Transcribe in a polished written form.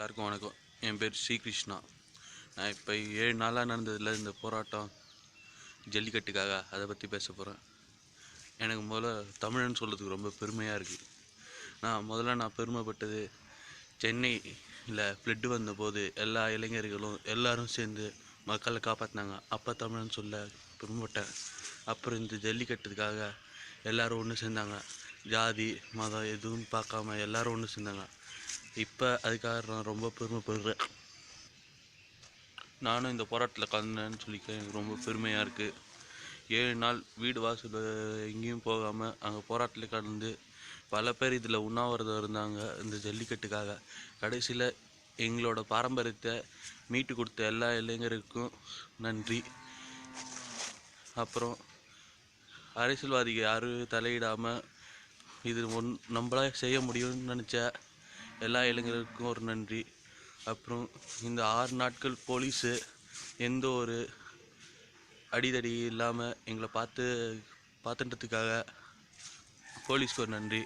எல்லாருக்கும் வணக்கம். என் பேர் ஸ்ரீகிருஷ்ணா. நான் இப்போ 7 நாளாக நடந்ததில் இந்த போராட்டம் ஜல்லிக்கட்டுக்காக அதை பற்றி பேச போகிறேன். எனக்கு முதல்ல தமிழன்னு சொல்கிறதுக்கு ரொம்ப பெருமையாக இருக்குது. நான் பெருமைப்பட்டது சென்னையில் ஃப்ளட்டு வந்தபோது எல்லா இளைஞர்களும் எல்லோரும் சேர்ந்து மக்களை காப்பாற்றினாங்க. அப்போ தமிழன்னு சொல்ல பெருமைப்பட்டேன். அப்புறம் இந்த ஜல்லிக்கட்டுக்காக எல்லோரும் ஒன்று சேர்ந்தாங்க. ஜாதி மதம் எதுவும் பார்க்காம எல்லோரும் ஒன்று சேர்ந்தாங்க. இப்போ அதுக்காக நான் ரொம்ப பெருமைப்படுறேன். நானும் இந்த போராட்டத்தில் கலந்தேன்னு சொல்லிக்க எனக்கு ரொம்ப பெருமையாக இருக்குது. 7 நாள் வீடு வாசல் எங்கேயும் போகாமல் அங்கே போராட்டத்தில் கலந்து பல பேர் இதில் உண்ணாவிரதம் இருந்தாங்க இந்த ஜல்லிக்கட்டுக்காக. கடைசியில் எங்களோட பாரம்பரியத்தை மீட்டு கொடுத்த எல்லா இளைஞருக்கும் நன்றி. அப்புறம் அரசியல்வாதிகள் யாரும் தலையிடாமல் இது நம்மளால செய்ய முடியும்னு நினச்ச எல்லா இளைஞருக்கும் ஒரு நன்றி. அப்புறம் இந்த 6 நாட்கள் போலீஸு எந்த ஒரு அடிதடி இல்லாமல் எங்களை பார்த்துன்றதுக்காக போலீஸ்க்கு ஒரு நன்றி.